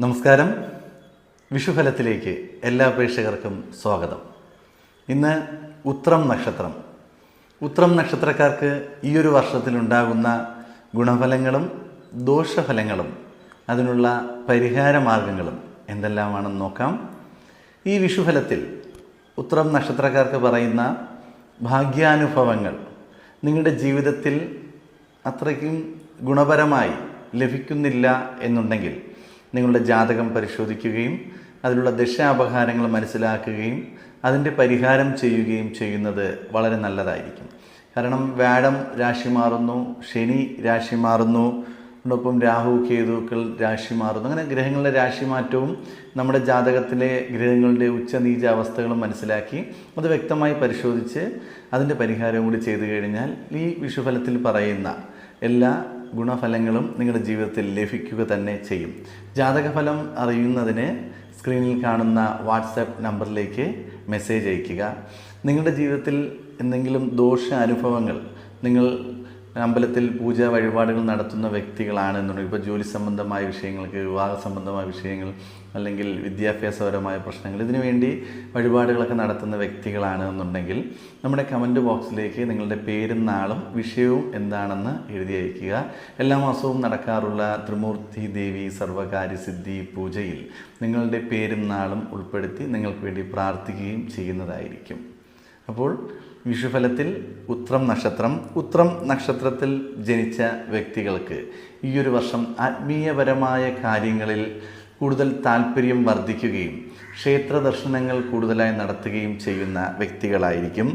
നമസ്കാരം. വിഷുഫലത്തിലേക്ക് എല്ലാ പ്രേക്ഷകർക്കും സ്വാഗതം. ഇന്ന് ഉത്രം നക്ഷത്രം. ഉത്രം നക്ഷത്രക്കാർക്ക് ഈ ഒരു വർഷത്തിലുണ്ടാകുന്ന ഗുണഫലങ്ങളും ദോഷഫലങ്ങളും അതിനുള്ള പരിഹാര മാർഗങ്ങളും എന്തെല്ലാമാണെന്ന് നോക്കാം. ഈ വിഷുഫലത്തിൽ ഉത്രം നക്ഷത്രക്കാർക്ക് പറയുന്ന ഭാഗ്യാനുഭവങ്ങൾ നിങ്ങളുടെ ജീവിതത്തിൽ അത്രയ്ക്കും ഗുണപരമായി ലഭിക്കുന്നില്ല എന്നുണ്ടെങ്കിൽ നിങ്ങളുടെ ജാതകം പരിശോധിക്കുകയും അതിലുള്ള ദശാപഹാരങ്ങൾ മനസ്സിലാക്കുകയും അതിൻ്റെ പരിഹാരം ചെയ്യുകയും ചെയ്യുന്നത് വളരെ നല്ലതായിരിക്കും. കാരണം വ്യാഴം രാശി മാറുന്നു, ശനി രാശി മാറുന്നു, അതോടൊപ്പം രാഹു കേതുക്കൾ രാശി മാറുന്നു. അങ്ങനെ ഗ്രഹങ്ങളുടെ രാശിമാറ്റവും നമ്മുടെ ജാതകത്തിലെ ഗ്രഹങ്ങളുടെ ഉച്ചനീച അവസ്ഥകളും മനസ്സിലാക്കി അത് വ്യക്തമായി പരിശോധിച്ച് അതിൻ്റെ പരിഹാരവും കൂടി ചെയ്തു കഴിഞ്ഞാൽ ഈ വിഷുഫലത്തിൽ പറയുന്ന എല്ലാ ഗുണഫലങ്ങളും നിങ്ങളുടെ ജീവിതത്തിൽ ലഭിക്കുക തന്നെ ചെയ്യും. ജാതകഫലം അറിയുന്നതിന് സ്ക്രീനിൽ കാണുന്ന വാട്സാപ്പ് നമ്പറിലേക്ക് മെസ്സേജ് അയയ്ക്കുക. നിങ്ങളുടെ ജീവിതത്തിൽ എന്തെങ്കിലും ദോഷ അനുഭവങ്ങൾ, നിങ്ങൾ അമ്പലത്തിൽ പൂജ വഴിപാടുകൾ നടത്തുന്ന വ്യക്തികളാണെന്നുണ്ടെങ്കിൽ, ഇപ്പോൾ ജോലി സംബന്ധമായ വിഷയങ്ങൾക്ക്, വിവാഹ സംബന്ധമായ വിഷയങ്ങൾ, അല്ലെങ്കിൽ വിദ്യാഭ്യാസപരമായ പ്രശ്നങ്ങൾ, ഇതിനു വേണ്ടി വഴിപാടുകളൊക്കെ നടത്തുന്ന വ്യക്തികളാണെന്നുണ്ടെങ്കിൽ നമ്മുടെ കമൻറ്റ് ബോക്സിലേക്ക് നിങ്ങളുടെ പേരും നാളും വിഷയവും എന്താണെന്ന് എഴുതി അയയ്ക്കുക. എല്ലാ മാസവും നടക്കാറുള്ള ത്രിമൂർത്തി ദേവി സർവകാര്യസിദ്ധി പൂജയിൽ നിങ്ങളുടെ പേരും നാളും ഉൾപ്പെടുത്തി നിങ്ങൾക്ക് വേണ്ടി പ്രാർത്ഥിക്കുകയും ചെയ്യുന്നതായിരിക്കും. അപ്പോൾ വിഷുഫലത്തിൽ ഉത്രം നക്ഷത്രത്തിൽ ജനിച്ച വ്യക്തികൾക്ക് ഈ ഒരു വർഷം ആത്മീയപരമായ കാര്യങ്ങളിൽ കൂടുതൽ താല്പര്യം വർദ്ധിക്കുകയും ക്ഷേത്ര ദർശനങ്ങൾ കൂടുതലായി നടത്തുകയും ചെയ്യുന്ന വ്യക്തികളായിരിക്കും.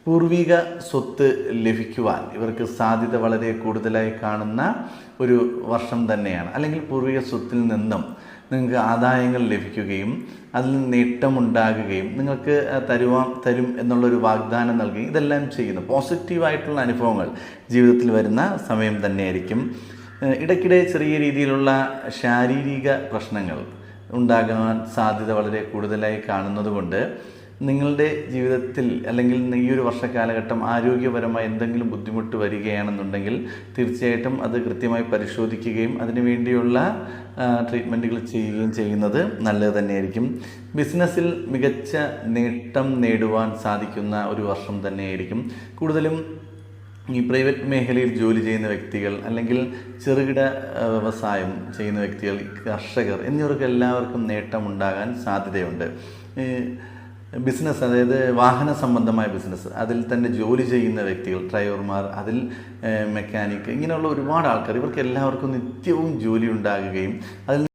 പൂർവിക സ്വത്ത് ലഭിക്കുവാൻ ഇവർക്ക് സാധ്യത വളരെ കൂടുതലായി കാണുന്ന ഒരു വർഷം തന്നെയാണ്. അല്ലെങ്കിൽ പൂർവിക സ്വത്തിൽ നിന്നും നിങ്ങൾക്ക് ആദായങ്ങൾ ലഭിക്കുകയും അതിൽ നേട്ടമുണ്ടാകുകയും നിങ്ങൾക്ക് തരും എന്നുള്ളൊരു വാഗ്ദാനം നൽകി ഇതെല്ലാം ചെയ്യുന്നു. പോസിറ്റീവായിട്ടുള്ള അനുഭവങ്ങൾ ജീവിതത്തിൽ വരുന്ന സമയം തന്നെയായിരിക്കും. ഇടയ്ക്കിടെ ചെറിയ രീതിയിലുള്ള ശാരീരിക പ്രശ്നങ്ങൾ ഉണ്ടാകാൻ സാധ്യത വളരെ കൂടുതലായി കാണുന്നതുകൊണ്ട് നിങ്ങളുടെ ജീവിതത്തിൽ അല്ലെങ്കിൽ ഈ ഒരു വർഷക്കാലഘട്ടം ആരോഗ്യപരമായി എന്തെങ്കിലും ബുദ്ധിമുട്ട് വരികയാണെന്നുണ്ടെങ്കിൽ തീർച്ചയായിട്ടും അത് കൃത്യമായി പരിശോധിക്കുകയും അതിനു വേണ്ടിയുള്ള ട്രീറ്റ്മെൻറ്റുകൾ ചെയ്യുകയും ചെയ്യുന്നത് നല്ലത് തന്നെയായിരിക്കും. ബിസിനസ്സിൽ മികച്ച നേട്ടം നേടുവാൻ സാധിക്കുന്ന ഒരു വർഷം തന്നെയായിരിക്കും. കൂടുതലും ഈ പ്രൈവറ്റ് മേഖലയിൽ ജോലി ചെയ്യുന്ന വ്യക്തികൾ, അല്ലെങ്കിൽ ചെറുകിട വ്യവസായം ചെയ്യുന്ന വ്യക്തികൾ, കർഷകർ എന്നിവർക്ക് എല്ലാവർക്കും നേട്ടമുണ്ടാകാൻ സാധ്യതയുണ്ട്. ബിസിനസ്, അതായത് വാഹന സംബന്ധമായ ബിസിനസ്, അതിൽ തന്നെ ജോലി ചെയ്യുന്ന വ്യക്തികൾ, ഡ്രൈവർമാർ, അതിൽ മെക്കാനിക്ക്, ഇങ്ങനെയുള്ള ഒരുപാട് ആൾക്കാർ, ഇവർക്ക് എല്ലാവർക്കും നിത്യവും ജോലി ഉണ്ടാകുകയും അതിൽ